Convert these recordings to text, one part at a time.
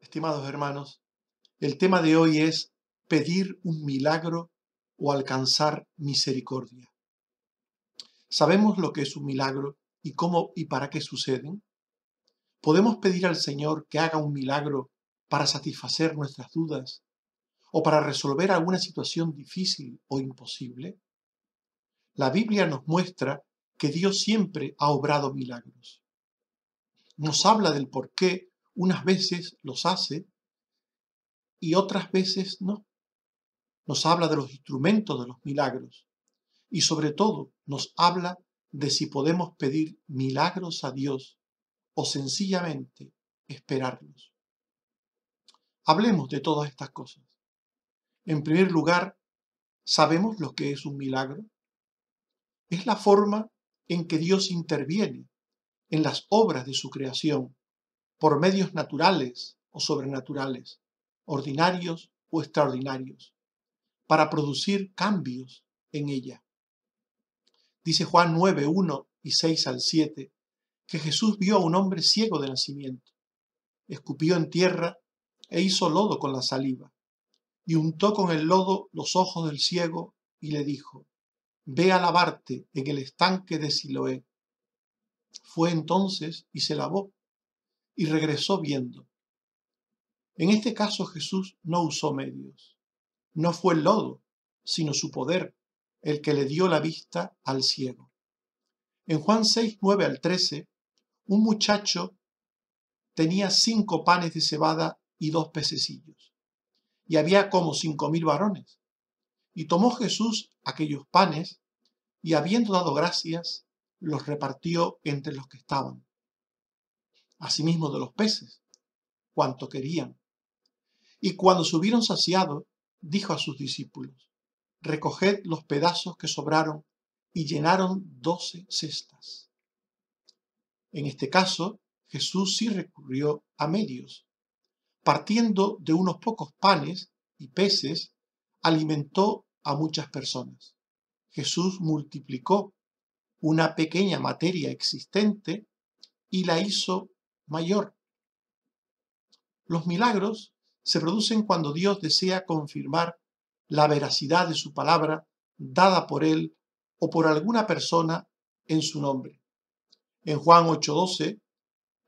Estimados hermanos, el tema de hoy es pedir un milagro o alcanzar misericordia. ¿Sabemos lo que es un milagro y cómo y para qué suceden? ¿Podemos pedir al Señor que haga un milagro para satisfacer nuestras dudas o para resolver alguna situación difícil o imposible? La Biblia nos muestra que Dios siempre ha obrado milagros. Nos habla del por qué unas veces los hace y otras veces no. Nos habla de los instrumentos de los milagros y sobre todo nos habla de si podemos pedir milagros a Dios o sencillamente esperarlos. Hablemos de todas estas cosas. En primer lugar, ¿sabemos lo que es un milagro? Es la forma en que Dios interviene en las obras de su creación por medios naturales o sobrenaturales, ordinarios o extraordinarios, para producir cambios en ella. Dice Juan 9, 1 y 6 al 7, que Jesús vio a un hombre ciego de nacimiento, escupió en tierra e hizo lodo con la saliva, y untó con el lodo los ojos del ciego y le dijo, ve a lavarte en el estanque de Siloé. Fue entonces y se lavó, y regresó viendo. En este caso Jesús no usó medios, no fue el lodo, sino su poder, el que le dio la vista al ciego. En Juan 6, 9 al 13, un muchacho tenía 5 panes de cebada y 2 pececillos, y había como 5.000 varones. Y tomó Jesús aquellos panes, y habiendo dado gracias, los repartió entre los que estaban. Asimismo de los peces, cuanto querían. Y cuando se hubieron saciado, dijo a sus discípulos, recoged los pedazos que sobraron, y llenaron 12 cestas. En este caso, Jesús sí recurrió a medios. Partiendo de unos pocos panes y peces, alimentó a muchas personas. Jesús multiplicó una pequeña materia existente y la hizo mayor. Los milagros se producen cuando Dios desea confirmar la veracidad de su palabra dada por Él o por alguna persona en su nombre. En Juan 8:12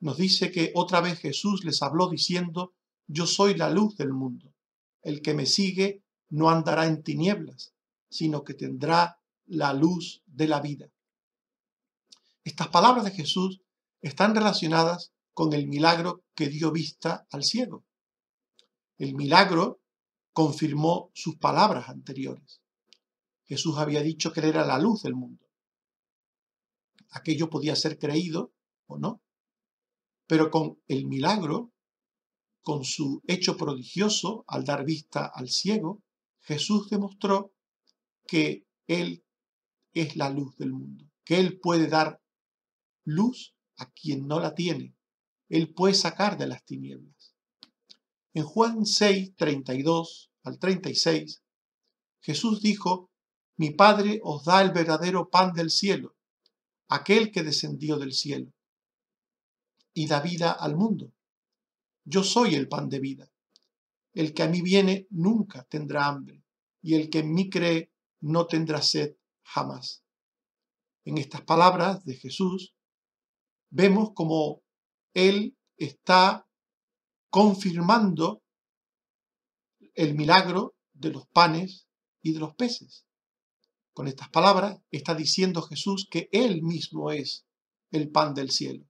nos dice que otra vez Jesús les habló diciendo, yo soy la luz del mundo. El que me sigue no andará en tinieblas, sino que tendrá la luz de la vida. Estas palabras de Jesús están relacionadas con el milagro que dio vista al ciego. El milagro confirmó sus palabras anteriores. Jesús había dicho que Él era la luz del mundo. Aquello podía ser creído o no, pero con el milagro, con su hecho prodigioso al dar vista al ciego, Jesús demostró que Él es la luz del mundo, que Él puede dar luz a quien no la tiene. Él puede sacar de las tinieblas. En Juan 6, 32 al 36, Jesús dijo, mi Padre os da el verdadero pan del cielo, aquel que descendió del cielo, y da vida al mundo. Yo soy el pan de vida. El que a mí viene nunca tendrá hambre, y el que en mí cree no tendrá sed jamás. En estas palabras de Jesús, vemos como Él está confirmando el milagro de los panes y de los peces. Con estas palabras está diciendo Jesús que Él mismo es el pan del cielo.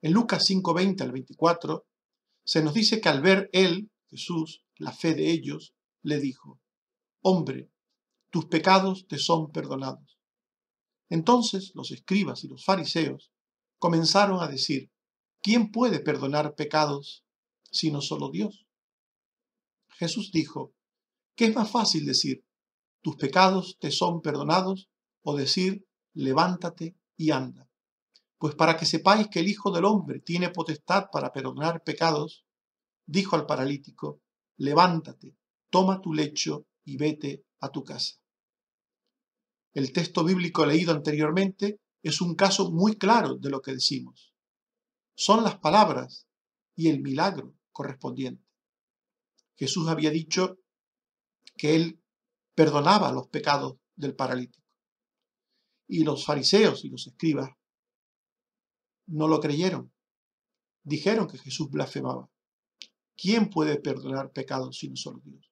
En Lucas 5, 20 al 24, se nos dice que al ver Él, Jesús, la fe de ellos, le dijo, hombre, tus pecados te son perdonados. Entonces los escribas y los fariseos comenzaron a decir, ¿quién puede perdonar pecados sino solo Dios? Jesús dijo, ¿qué es más fácil decir, tus pecados te son perdonados, o decir, levántate y anda? Pues para que sepáis que el Hijo del Hombre tiene potestad para perdonar pecados, dijo al paralítico, levántate, toma tu lecho y vete a tu casa. El texto bíblico leído anteriormente es un caso muy claro de lo que decimos. Son las palabras y el milagro correspondiente. Jesús había dicho que él perdonaba los pecados del paralítico. Y los fariseos y los escribas no lo creyeron. Dijeron que Jesús blasfemaba. ¿Quién puede perdonar pecados sino solo Dios?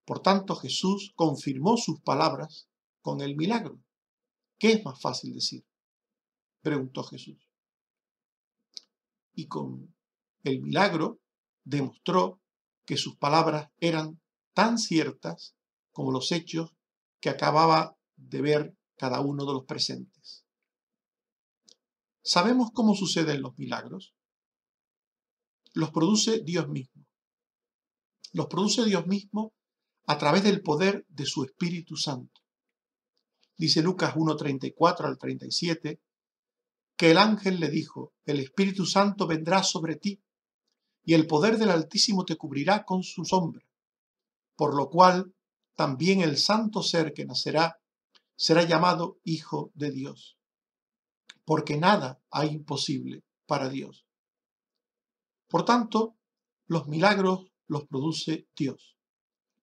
Por tanto, Jesús confirmó sus palabras con el milagro. ¿Qué es más fácil decir?, preguntó Jesús. Y con el milagro demostró que sus palabras eran tan ciertas como los hechos que acababa de ver cada uno de los presentes. ¿Sabemos cómo suceden los milagros? Los produce Dios mismo. Los produce Dios mismo a través del poder de su Espíritu Santo. Dice Lucas 1:34 al 37, que el ángel le dijo: el Espíritu Santo vendrá sobre ti, y el poder del Altísimo te cubrirá con su sombra, por lo cual también el santo ser que nacerá será llamado Hijo de Dios, porque nada hay imposible para Dios. Por tanto, los milagros los produce Dios,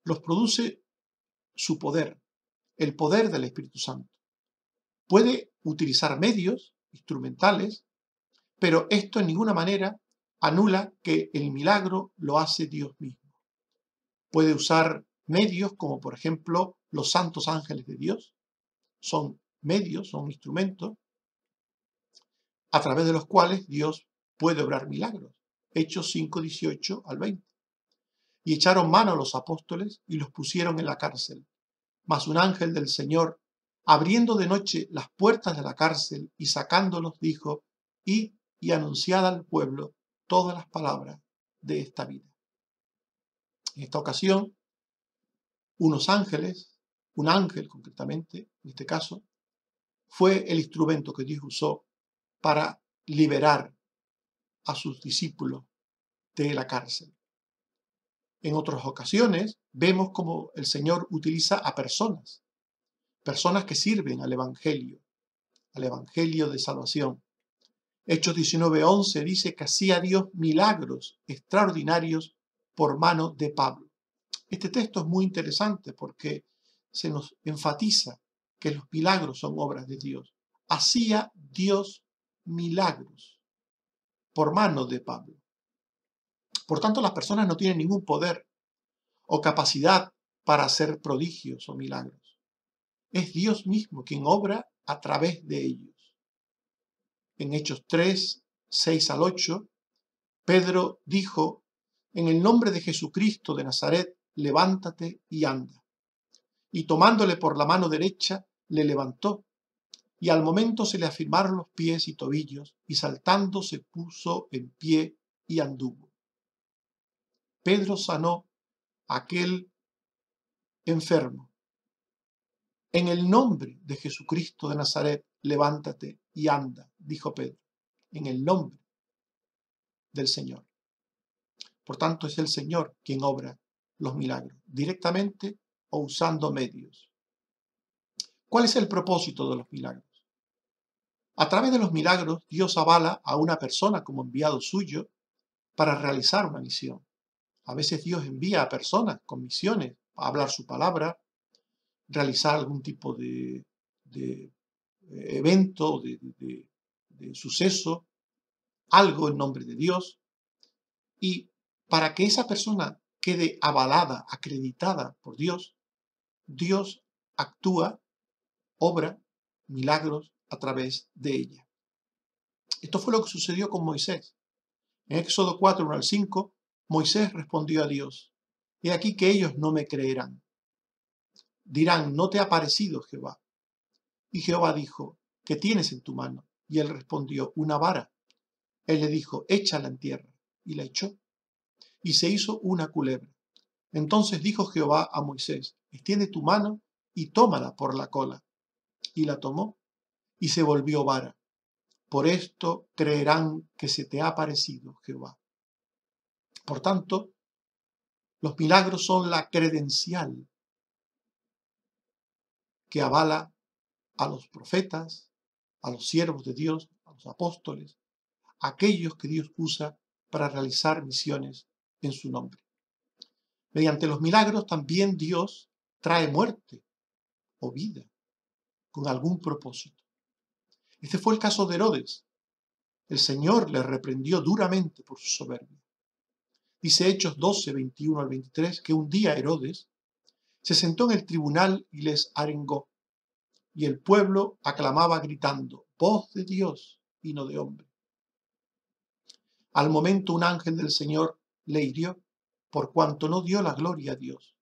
los produce su poder, el poder del Espíritu Santo. Puede utilizar medios instrumentales, pero esto en ninguna manera anula que el milagro lo hace Dios mismo. Puede usar medios como por ejemplo los santos ángeles de Dios. Son medios, son instrumentos a través de los cuales Dios puede obrar milagros. Hechos 5:18 al 20. Y echaron mano a los apóstoles y los pusieron en la cárcel. Mas un ángel del Señor, abriendo de noche las puertas de la cárcel y sacándolos, dijo: id y anunciad al pueblo todas las palabras de esta vida. En esta ocasión, unos ángeles, un ángel concretamente, en este caso, fue el instrumento que Dios usó para liberar a sus discípulos de la cárcel. En otras ocasiones vemos cómo el Señor utiliza a personas que sirven al Evangelio de salvación. Hechos 19:11 dice que hacía Dios milagros extraordinarios por mano de Pablo. Este texto es muy interesante porque se nos enfatiza que los milagros son obras de Dios. Hacía Dios milagros por mano de Pablo. Por tanto, las personas no tienen ningún poder o capacidad para hacer prodigios o milagros. Es Dios mismo quien obra a través de ellos. En Hechos 3:6 al 8, Pedro dijo: en el nombre de Jesucristo de Nazaret, levántate y anda. Y tomándole por la mano derecha, le levantó, y al momento se le afirmaron los pies y tobillos, y saltando se puso en pie y anduvo. Pedro sanó a aquel enfermo. En el nombre de Jesucristo de Nazaret, levántate y anda, dijo Pedro, en el nombre del Señor. Por tanto, es el Señor quien obra los milagros, directamente o usando medios. ¿Cuál es el propósito de los milagros? A través de los milagros, Dios avala a una persona como enviado suyo para realizar una misión. A veces Dios envía a personas con misiones a hablar su palabra, realizar algún tipo de evento, de suceso, algo en nombre de Dios. Y para que esa persona quede avalada, acreditada por Dios, Dios actúa, obra milagros a través de ella. Esto fue lo que sucedió con Moisés. En Éxodo 4:1 al 5, Moisés respondió a Dios: he aquí que ellos no me creerán. Dirán: ¿no te ha parecido Jehová? Y Jehová dijo: ¿qué tienes en tu mano? Y él respondió: una vara. Él le dijo: échala en tierra. Y la echó. Y se hizo una culebra. Entonces dijo Jehová a Moisés: extiende tu mano y tómala por la cola. Y la tomó, y se volvió vara. Por esto creerán que se te ha parecido Jehová. Por tanto, los milagros son la credencial que avala a los profetas, a los siervos de Dios, a los apóstoles, a aquellos que Dios usa para realizar misiones en su nombre. Mediante los milagros también Dios trae muerte o vida con algún propósito. Este fue el caso de Herodes. El Señor le reprendió duramente por su soberbia. Dice Hechos 12, 21 al 23, que un día Herodes se sentó en el tribunal y les arengó, y el pueblo aclamaba gritando, voz de Dios y no de hombre. Al momento un ángel del Señor le hirió, por cuanto no dio la gloria a Dios,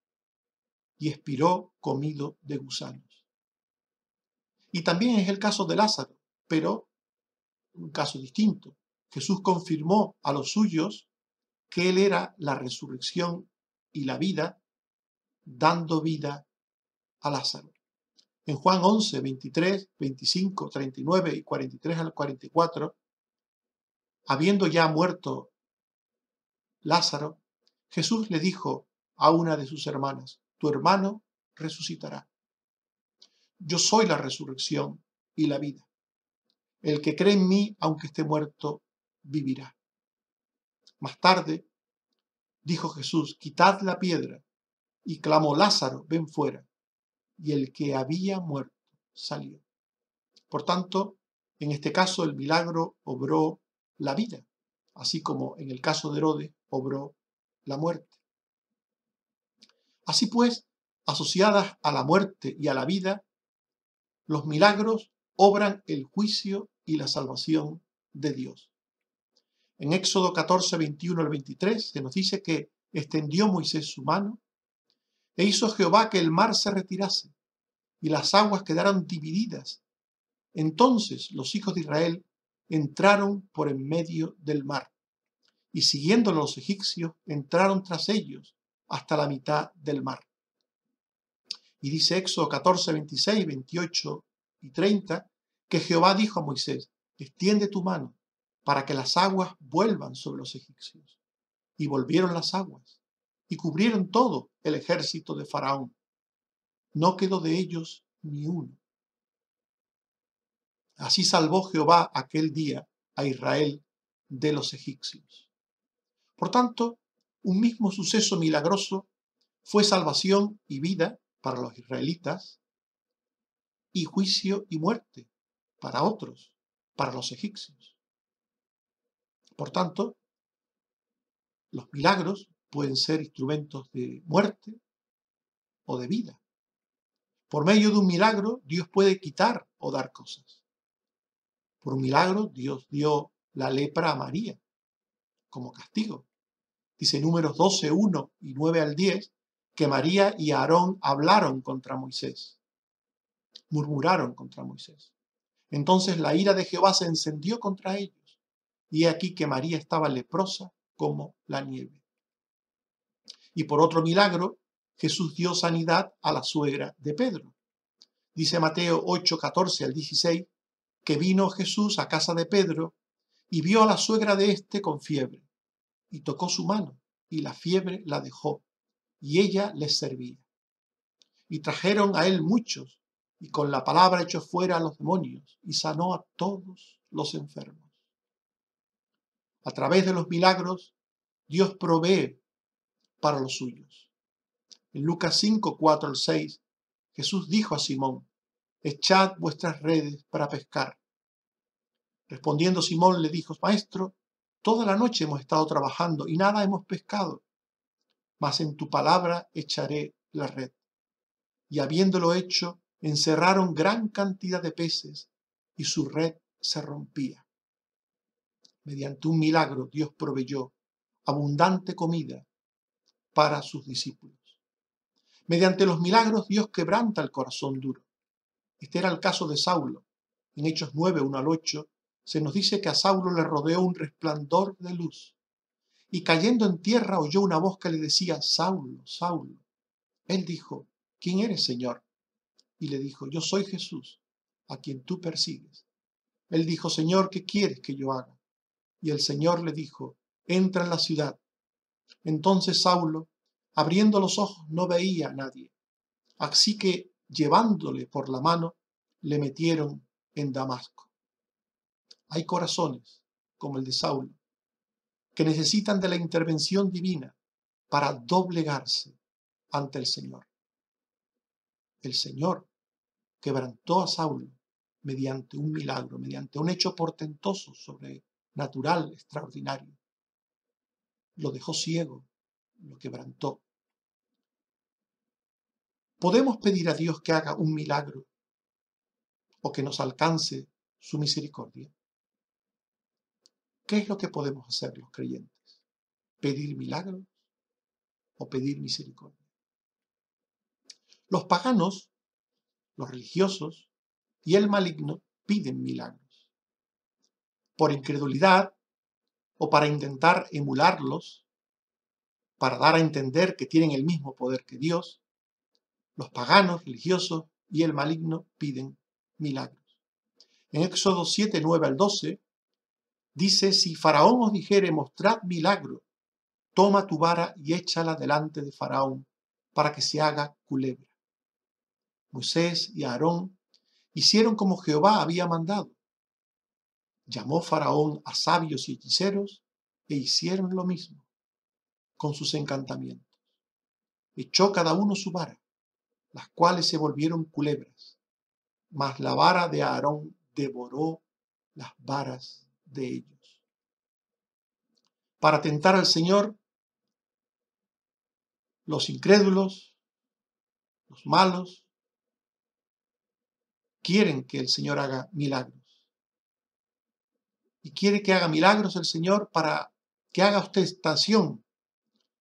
y expiró comido de gusanos. Y también es el caso de Lázaro, pero un caso distinto. Jesús confirmó a los suyos que Él era la resurrección y la vida, dando vida a Lázaro. En Juan 11, 23, 25, 39 y 43 al 44, habiendo ya muerto Lázaro, Jesús le dijo a una de sus hermanas, tu hermano resucitará. Yo soy la resurrección y la vida. El que cree en mí, aunque esté muerto, vivirá. Más tarde, dijo Jesús, quitad la piedra, y clamó Lázaro, ven fuera. Y el que había muerto salió. Por tanto, en este caso el milagro obró la vida, así como en el caso de Herodes obró la muerte. Así pues, asociadas a la muerte y a la vida, los milagros obran el juicio y la salvación de Dios. En Éxodo 14, 21 al 23 se nos dice que extendió Moisés su mano e hizo Jehová que el mar se retirase y las aguas quedaran divididas. Entonces los hijos de Israel entraron por en medio del mar y siguiendo los egipcios entraron tras ellos hasta la mitad del mar. Y dice Éxodo 14, 26, 28 y 30 que Jehová dijo a Moisés, extiende tu mano para que las aguas vuelvan sobre los egipcios. Y volvieron las aguas y cubrieron todo el ejército de Faraón. No quedó de ellos ni uno. Así salvó Jehová aquel día a Israel de los egipcios. Por tanto, un mismo suceso milagroso fue salvación y vida para los israelitas y juicio y muerte para otros, para los egipcios. Por tanto, los milagros pueden ser instrumentos de muerte o de vida. Por medio de un milagro, Dios puede quitar o dar cosas. Por un milagro, Dios dio la lepra a María como castigo. Dice Números 12, 1 y 9 al 10, que María y Aarón hablaron contra Moisés, murmuraron contra Moisés. Entonces la ira de Jehová se encendió contra ellos, y he aquí que María estaba leprosa como la nieve. Y por otro milagro, Jesús dio sanidad a la suegra de Pedro. Dice Mateo 8, 14 al 16, que vino Jesús a casa de Pedro y vio a la suegra de éste con fiebre, y tocó su mano, y la fiebre la dejó, y ella les servía. Y trajeron a él muchos, y con la palabra echó fuera a los demonios, y sanó a todos los enfermos. A través de los milagros, Dios provee para los suyos. En Lucas 5, 4 al 6, Jesús dijo a Simón, echad vuestras redes para pescar. Respondiendo Simón le dijo, Maestro, toda la noche hemos estado trabajando y nada hemos pescado, mas en tu palabra echaré la red. Y habiéndolo hecho, encerraron gran cantidad de peces y su red se rompía. Mediante un milagro Dios proveyó abundante comida para sus discípulos. Mediante los milagros Dios quebranta el corazón duro. Este era el caso de Saulo. En Hechos 9, 1 al 8, se nos dice que a Saulo le rodeó un resplandor de luz. Y cayendo en tierra oyó una voz que le decía, Saulo, Saulo. Él dijo, ¿quién eres, Señor? Y le dijo, yo soy Jesús, a quien tú persigues. Él dijo, Señor, ¿qué quieres que yo haga? Y el Señor le dijo, entra en la ciudad. Entonces Saulo, abriendo los ojos, no veía a nadie. Así que, llevándole por la mano, le metieron en Damasco. Hay corazones, como el de Saulo, que necesitan de la intervención divina para doblegarse ante el Señor. El Señor quebrantó a Saulo mediante un milagro, mediante un hecho portentoso, sobrenatural, extraordinario. Lo dejó ciego, lo quebrantó. ¿Podemos pedir a Dios que haga un milagro o que nos alcance su misericordia? ¿Qué es lo que podemos hacer los creyentes? ¿Pedir milagros o pedir misericordia? Los paganos, los religiosos y el maligno piden milagros. Por incredulidad o para intentar emularlos, para dar a entender que tienen el mismo poder que Dios, los paganos, religiosos y el maligno piden milagros. En Éxodo 7, 9 al 12, dice: si Faraón os dijere, mostrad milagro, toma tu vara y échala delante de Faraón, para que se haga culebra. Moisés y Aarón hicieron como Jehová había mandado. Llamó Faraón a sabios y hechiceros e hicieron lo mismo con sus encantamientos. Echó cada uno su vara, las cuales se volvieron culebras, mas la vara de Aarón devoró las varas de ellos. Para tentar al Señor, los incrédulos, los malos, quieren que el Señor haga milagros. Y quiere que haga milagros el Señor para que haga ostentación,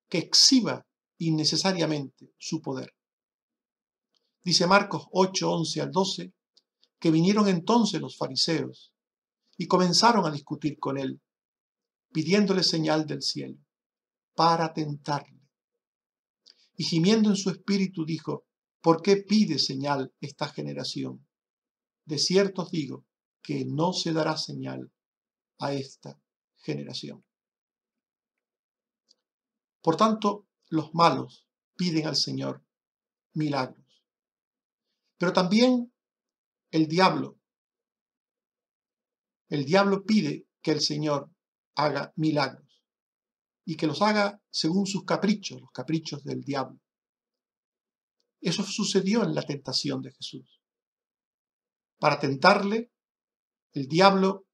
que exhiba innecesariamente su poder. Dice Marcos 8, 11 al 12, que vinieron entonces los fariseos y comenzaron a discutir con él, pidiéndole señal del cielo, para tentarle. Y gimiendo en su espíritu dijo: ¿por qué pide señal esta generación? De cierto os digo que no se dará señal a esta generación. Por tanto, los malos piden al Señor milagros. Pero también el diablo pide que el Señor haga milagros y que los haga según sus caprichos, los caprichos del diablo. Eso sucedió en la tentación de Jesús. Para tentarle, el diablo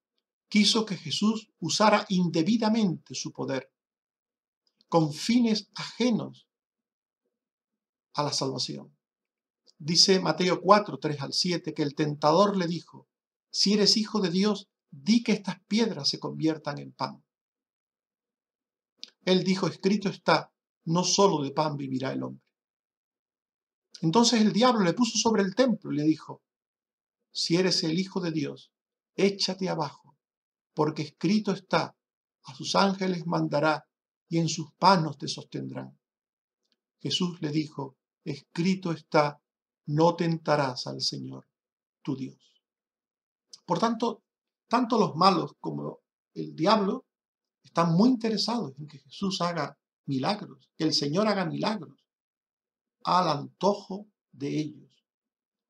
quiso que Jesús usara indebidamente su poder, con fines ajenos a la salvación. Dice Mateo 4, 3 al 7, que el tentador le dijo: si eres hijo de Dios, di que estas piedras se conviertan en pan. Él dijo: escrito está, no solo de pan vivirá el hombre. Entonces el diablo le puso sobre el templo y le dijo: si eres el Hijo de Dios, échate abajo, porque escrito está, a sus ángeles mandará y en sus manos te sostendrán. Jesús le dijo: escrito está, no tentarás al Señor tu Dios. Por tanto, tanto los malos como el diablo están muy interesados en que Jesús haga milagros, que el Señor haga milagros, al antojo de ellos,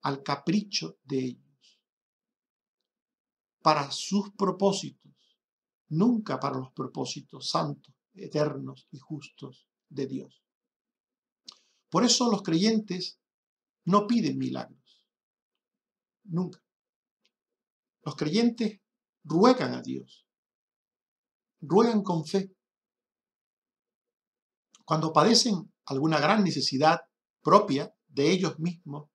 al capricho de ellos, para sus propósitos, nunca para los propósitos santos, eternos y justos de Dios. Por eso los creyentes no piden milagros, nunca. Los creyentes ruegan a Dios, ruegan con fe. Cuando padecen alguna gran necesidad propia de ellos mismos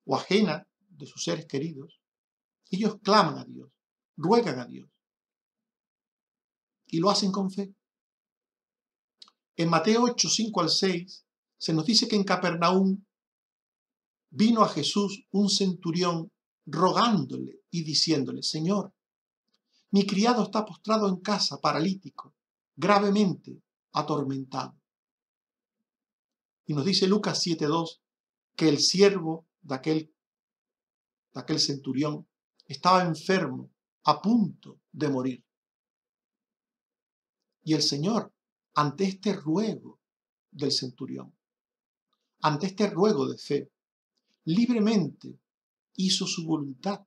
o ajena de sus seres queridos, ellos claman a Dios, ruegan a Dios y lo hacen con fe. En Mateo 8, 5 al 6 se nos dice que en Capernaum vino a Jesús un centurión rogándole y diciéndole: Señor, mi criado está postrado en casa, paralítico, gravemente atormentado. Y nos dice Lucas 7:2 que el siervo de aquel centurión estaba enfermo, a punto de morir. Y el Señor, ante este ruego del centurión, ante este ruego de fe, libremente hizo su voluntad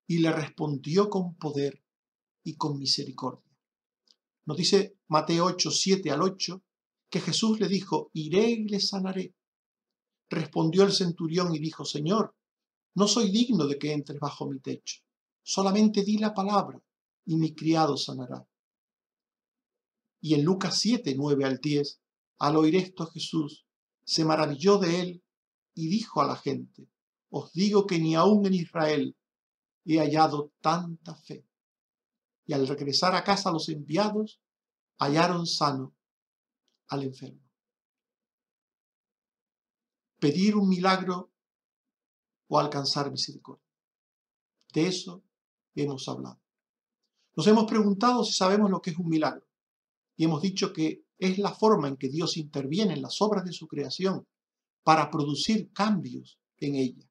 y le respondió con poder y con misericordia. Nos dice Mateo 8, 7 al 8, que Jesús le dijo, iré y le sanaré. Respondió el centurión y dijo, Señor, no soy digno de que entres bajo mi techo. Solamente di la palabra y mi criado sanará. Y en Lucas 7, 9 al 10, al oír esto Jesús se maravilló de él y dijo a la gente, os digo que ni aún en Israel he hallado tanta fe. Y al regresar a casa los enviados hallaron sano al enfermo. Pedir un milagro o alcanzar misericordia. De eso hemos hablado. Nos hemos preguntado si sabemos lo que es un milagro y hemos dicho que es la forma en que Dios interviene en las obras de su creación para producir cambios en ella.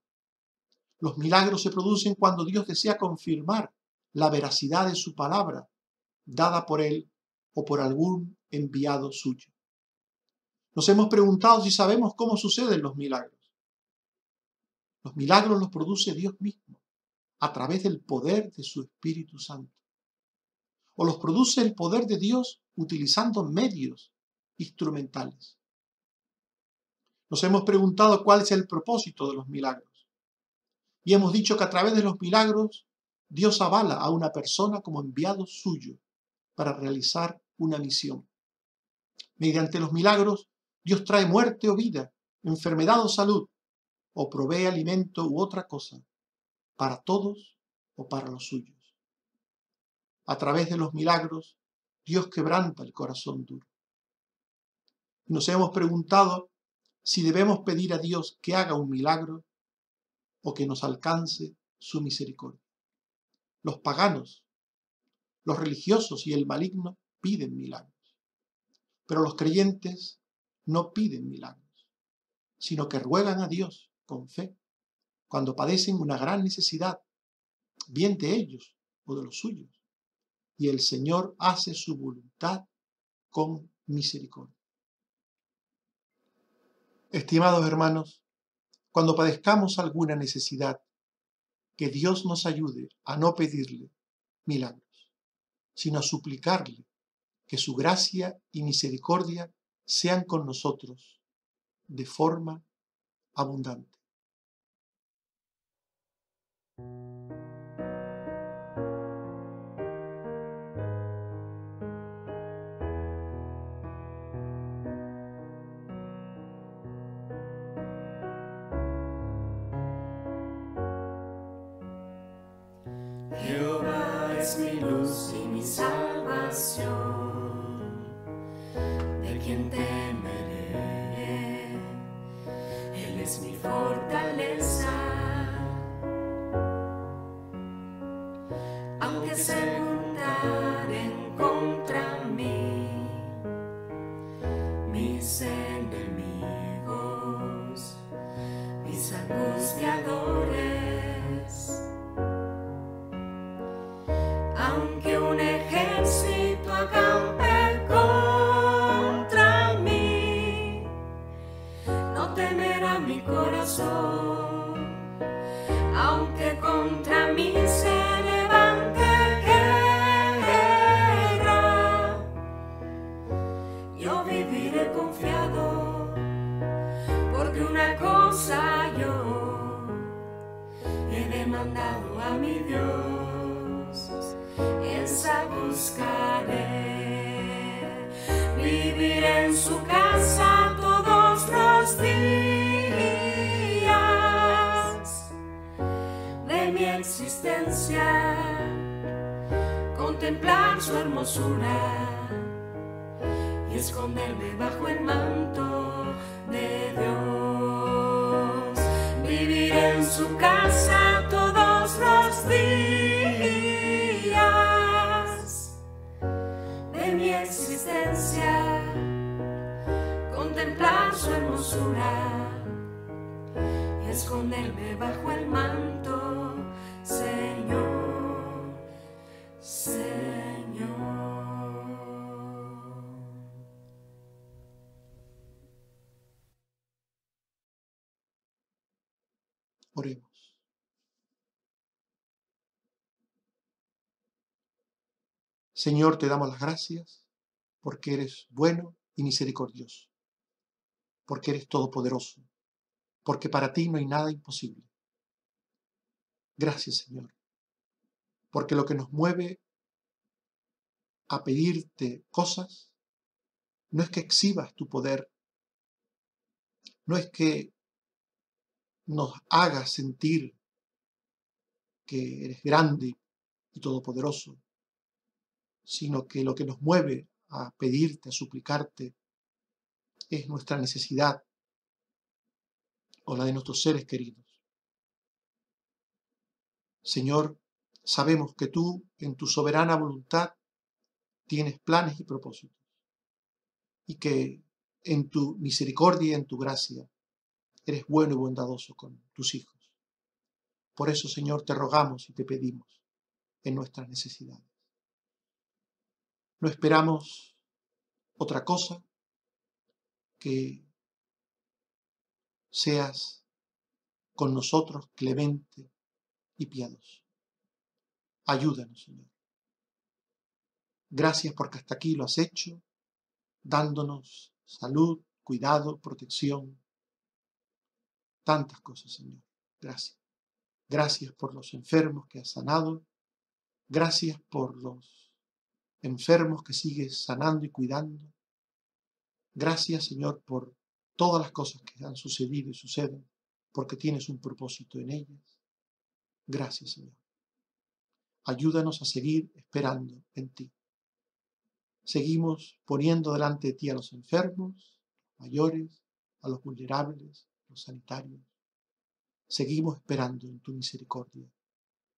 Los milagros se producen cuando Dios desea confirmar la veracidad de su palabra dada por él o por algún enviado suyo. Nos hemos preguntado si sabemos cómo suceden los milagros. Los milagros los produce Dios mismo a través del poder de su Espíritu Santo. O los produce el poder de Dios utilizando medios instrumentales. Nos hemos preguntado cuál es el propósito de los milagros. Y hemos dicho que a través de los milagros Dios avala a una persona como enviado suyo para realizar una misión. Mediante los milagros, Dios trae muerte o vida, enfermedad o salud, o provee alimento u otra cosa, para todos o para los suyos. A través de los milagros, Dios quebranta el corazón duro. Y nos hemos preguntado si debemos pedir a Dios que haga un milagro o que nos alcance su misericordia. Los paganos, los religiosos y el maligno piden milagros. Pero los creyentes no piden milagros, sino que ruegan a Dios con fe cuando padecen una gran necesidad, bien de ellos o de los suyos, y el Señor hace su voluntad con misericordia. Estimados hermanos, cuando padezcamos alguna necesidad, que Dios nos ayude a no pedirle milagros, sino a suplicarle que su gracia y misericordia sean con nosotros de forma abundante. Jehová es mi luz y mi salvación, ¿de quién temeré? Él es mi fortaleza. Aunque se juntaren contra mí mis enemigos, mis angustiadores, aunque un ejército acampe contra mí, no temerá mi corazón. Aunque contra mí se levante guerra, yo viviré confiado, porque una cosa yo he demandado a mi Dios, esa buscaré, viviré en su casa todos los días de mi existencia, contemplar su hermosura y esconderme bajo el manto de Dios. Viviré en su casa todos los días de mi existencia, contemplar su hermosura y esconderme bajo el manto, Señor, Señor. Oremos. Señor, te damos las gracias porque eres bueno y misericordioso, porque eres todopoderoso, porque para ti no hay nada imposible. Gracias, Señor, porque lo que nos mueve a pedirte cosas no es que exhibas tu poder, no es que nos hagas sentir que eres grande y todopoderoso, sino que lo que nos mueve a pedirte, a suplicarte, es nuestra necesidad o la de nuestros seres queridos. Señor, sabemos que tú, en tu soberana voluntad, tienes planes y propósitos, y que en tu misericordia y en tu gracia eres bueno y bondadoso con tus hijos. Por eso, Señor, te rogamos y te pedimos en nuestras necesidades. No esperamos otra cosa que seas con nosotros clemente y piadoso. Ayúdanos, Señor. Gracias porque hasta aquí lo has hecho, dándonos salud, cuidado, protección, tantas cosas, Señor. Gracias. Gracias por los enfermos que has sanado. Gracias por los enfermos que sigues sanando y cuidando. Gracias, Señor, por todas las cosas que han sucedido y suceden, porque tienes un propósito en ellas. Gracias, Señor. Ayúdanos a seguir esperando en ti. Seguimos poniendo delante de ti a los enfermos, mayores, a los vulnerables, los sanitarios. Seguimos esperando en tu misericordia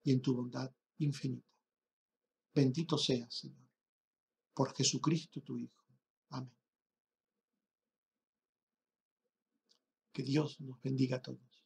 y en tu bondad infinita. Bendito seas, Señor, por Jesucristo tu Hijo. Amén. Que Dios nos bendiga a todos.